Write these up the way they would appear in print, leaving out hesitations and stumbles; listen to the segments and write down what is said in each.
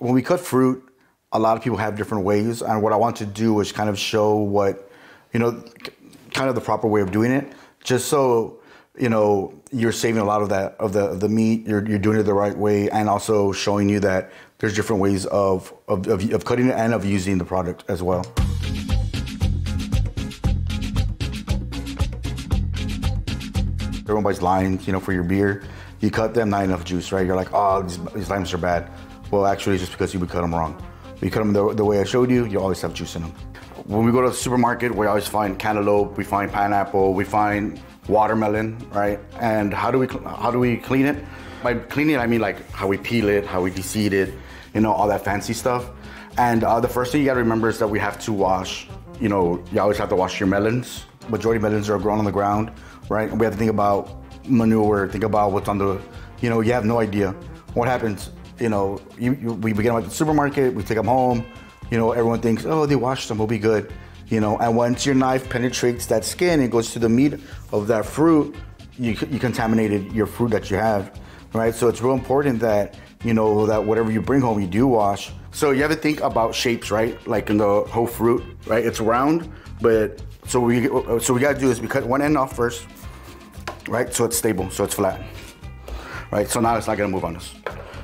When we cut fruit, a lot of people have different ways, and what I want to do is kind of show what, kind of the proper way of doing it, just so you're saving a lot of that of the meat. You're doing it the right way, and also showing you that there's different ways of cutting it and of using the product as well. Everyone buys limes, for your beer. You cut them, not enough juice, right? You're like, oh, these limes are bad. Well, actually, it's just because you would cut them wrong. You cut them the way I showed you, you always have juice in them. When we go to the supermarket, we always find cantaloupe, we find pineapple, we find watermelon, right? And how do we clean it? By cleaning, I mean like how we peel it, how we de-seed it, all that fancy stuff. And the first thing you gotta remember is that we have to wash, you always have to wash your melons. Majority of melons are grown on the ground, right? And we have to think about manure, think about what's on the, you have no idea what happens. We get them at the supermarket, we take them home, everyone thinks, oh, they washed them, we'll be good, and once your knife penetrates that skin and goes to the meat of that fruit, you contaminated your fruit that you have, right? So it's real important that, that whatever you bring home, you do wash. So you have to think about shapes, right? Like in the whole fruit, right? It's round, but so we gotta do is we cut one end off first, right? So it's stable, so it's flat, right? So now it's not gonna move on us.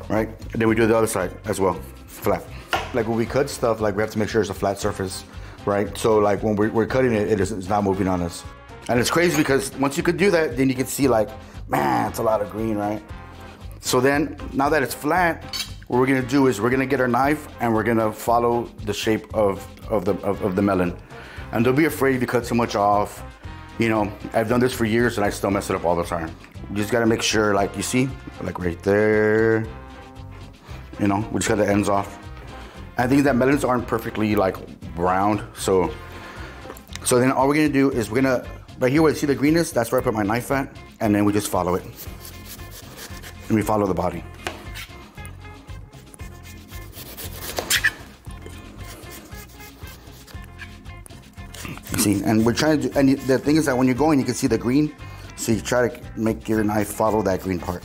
Right? And then we do the other side as well, flat. Like when we cut stuff, like we have to make sure it's a flat surface, right? So like when we're cutting it, it's not moving on us. And it's crazy because once you could do that, then you can see like, man, it's a lot of green, right? So then, now that it's flat, what we're gonna do is we're gonna get our knife and we're gonna follow the shape of the melon. And don't be afraid if you cut too much off. I've done this for years and I still mess it up all the time. You just gotta make sure, like you see, like right there, we just got the ends off. I think that melons aren't perfectly like browned, so then all we're gonna do is we're gonna, right here where you see the greenness, that's where I put my knife at, and then we just follow it. And we follow the body. See, and we're trying to do, and the thing is that when you're going, you can see the green, so you try to make your knife follow that green part,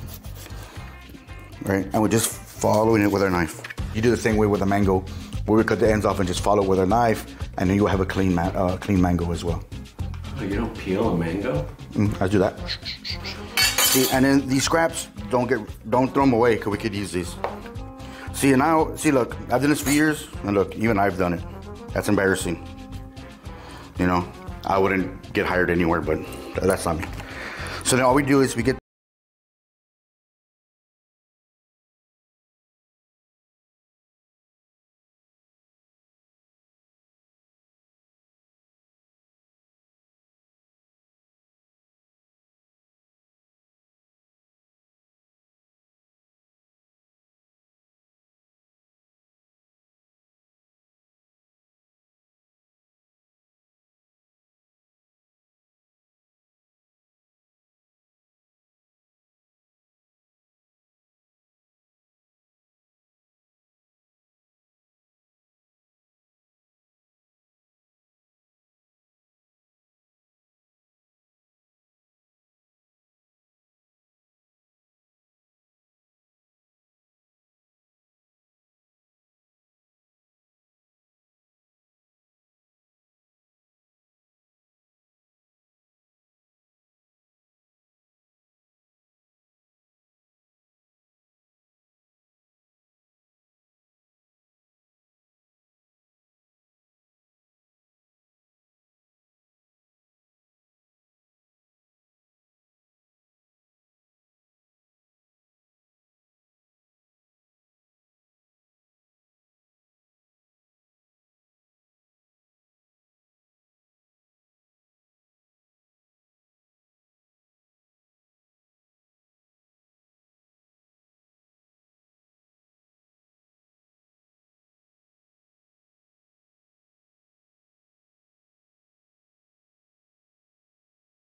right? And we're just following it with our knife. You do the same way with a mango, where we cut the ends off and just follow it with our knife, and then you'll have a clean mango as well. Oh, you don't peel a mango? I do that. See, and then these scraps, don't throw them away, because we could use these. See, and now, see, look, I've done this for years, and look, even I've done it. That's embarrassing. I wouldn't get hired anywhere, but that's not me. So then all we do is we get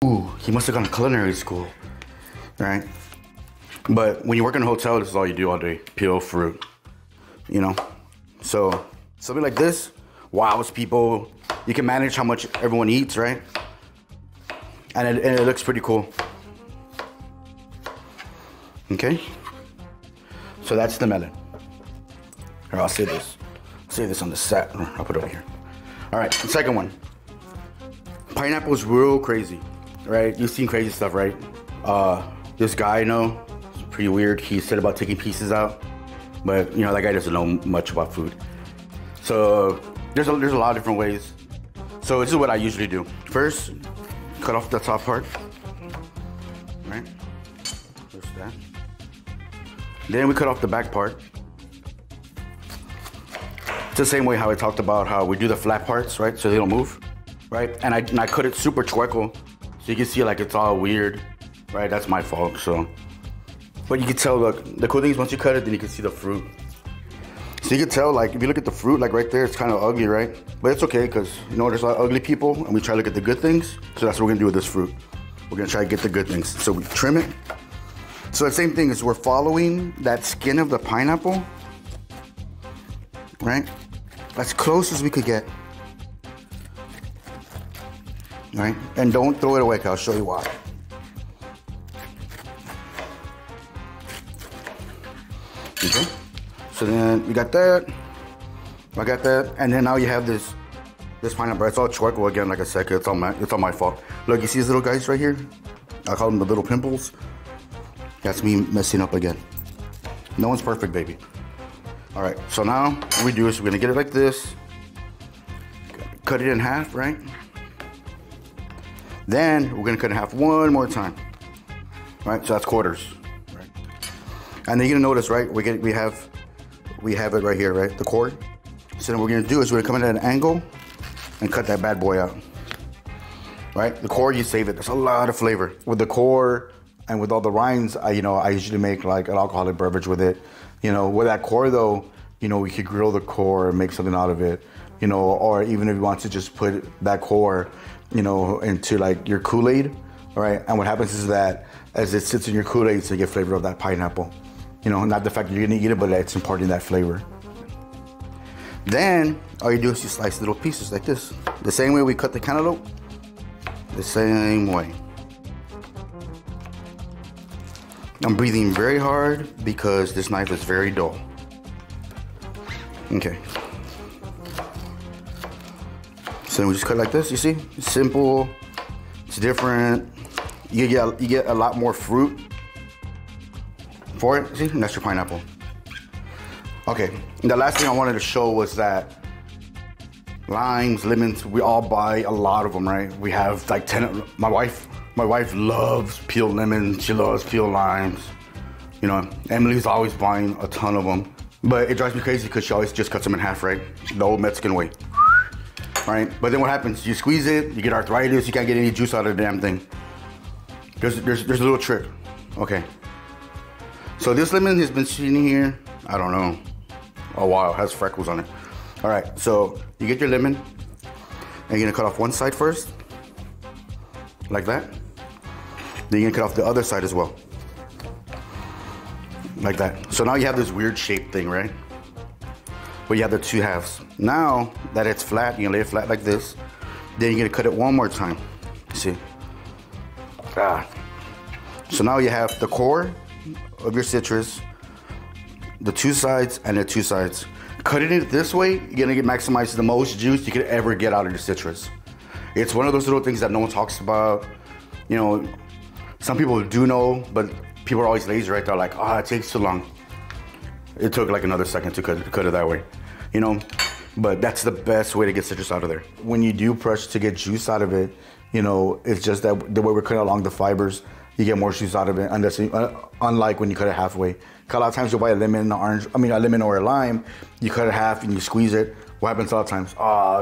Ooh, he must have gone to culinary school, right? But when you work in a hotel, this is all you do all day, peel fruit, So something like this wows people. You can manage how much everyone eats, right? And it looks pretty cool. Okay? So that's the melon. Here, I'll save this. Save this on the set. I'll put it over here. All right, the second one. Pineapple is real crazy, right? You've seen crazy stuff, right? This guy I know, it's pretty weird. He said about taking pieces out, but you know, that guy doesn't know much about food. So there's a lot of different ways. So this is what I usually do. First, cut off the top part, right? Just that. Then we cut off the back part. It's the same way how I talked about how we do the flat parts, right? So they don't move, right? And I cut it super chueco, so you can see like it's all weird, right? That's my fault, so. But you can tell, look, the cool thing is once you cut it, then you can see the fruit. So you can tell, like, if you look at the fruit, like right there, it's kind of ugly, right? But it's okay, because, you know, there's a lot of ugly people, and we try to look at the good things. So that's what we're gonna do with this fruit. We're gonna try to get the good things. So we trim it. So the same thing is we're following that skin of the pineapple, right? As close as we could get. Right? And don't throw it away, 'cause I'll show you why. Okay. So then we got that. I got that. And then now you have this pineapple. It's all chueco again, like I said, 'cause it's all my fault. Look, you see these little guys right here? I call them the little pimples. That's me messing up again. No one's perfect, baby. All right, so now what we do is we're gonna get it like this. Cut it in half, right? Then we're gonna cut it in half one more time. Right, so that's quarters. Right? And then you're gonna notice, right? We have it right here, right? The core. So then what we're gonna do is we're gonna come in at an angle and cut that bad boy out. Right? The core, you save it. There's a lot of flavor with the core and with all the rinds. I usually make like an alcoholic beverage with it. You know, with that core though, you know, we could grill the core and make something out of it. You know, or even if you want to just put that core, you know, into like your Kool-Aid, right? And what happens is that as it sits in your Kool-Aid, so you get flavor of that pineapple. You know, not the fact that you're gonna eat it, but it's imparting that flavor. Then all you do is you slice little pieces like this. The same way we cut the cantaloupe, the same way. I'm breathing very hard because this knife is very dull. Okay. So we just cut like this, you see? It's simple, it's different. You get a lot more fruit for it, see? And that's your pineapple. Okay, and the last thing I wanted to show was that limes, lemons, we all buy a lot of them, right? We have like 10, my wife loves peeled lemons, she loves peeled limes. You know, Emily's always buying a ton of them. But it drives me crazy because she always just cuts them in half, right? The old Mexican way. Right? But then what happens? You squeeze it, you get arthritis, you can't get any juice out of the damn thing. There's a little trick. Okay. So this lemon has been sitting here, I don't know, a while. It has freckles on it. All right, so you get your lemon, and you're gonna cut off one side first, like that. Then you're gonna cut off the other side as well, like that. So now you have this weird shaped thing, right? But you have the two halves. Now that it's flat, you're gonna lay it flat like this. Then you're gonna cut it one more time. See? So now you have the core of your citrus, the two sides, and the two sides. Cutting it this way, you're gonna maximize the most juice you could ever get out of your citrus. It's one of those little things that no one talks about. You know, some people do know, but people are always lazy, right? They're like, it takes too long. It took like another second to cut it that way, you know? But that's the best way to get citrus out of there. When you do press to get juice out of it, you know, it's just that the way we're cutting along the fibers, you get more juice out of it, unlike when you cut it halfway. A lot of times you'll buy a lemon, a lemon or a lime, you cut it half and you squeeze it. What happens a lot of times?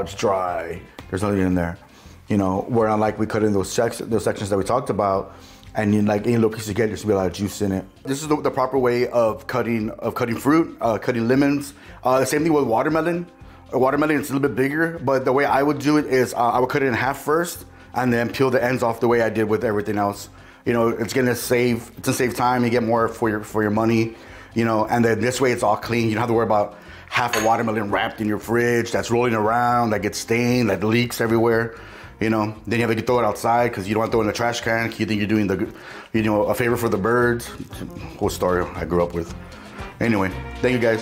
It's dry. There's nothing in there. You know, where unlike we cut in those sections that we talked about, and you like any little piece you get, there's gonna be a lot of juice in it. This is the proper way of cutting fruit, cutting lemons. The same thing with watermelon. Watermelon is a little bit bigger, but the way I would do it is I would cut it in half first, and then peel the ends off the way I did with everything else. You know, it's gonna save time. You get more for your money. You know, and then this way it's all clean. You don't have to worry about half a watermelon wrapped in your fridge that's rolling around, that gets stained, that leaks everywhere. You know, then you have to throw it outside because you don't want to throw it in the trash can. You think you're doing a favor for the birds. Whole story I grew up with. Anyway, thank you guys.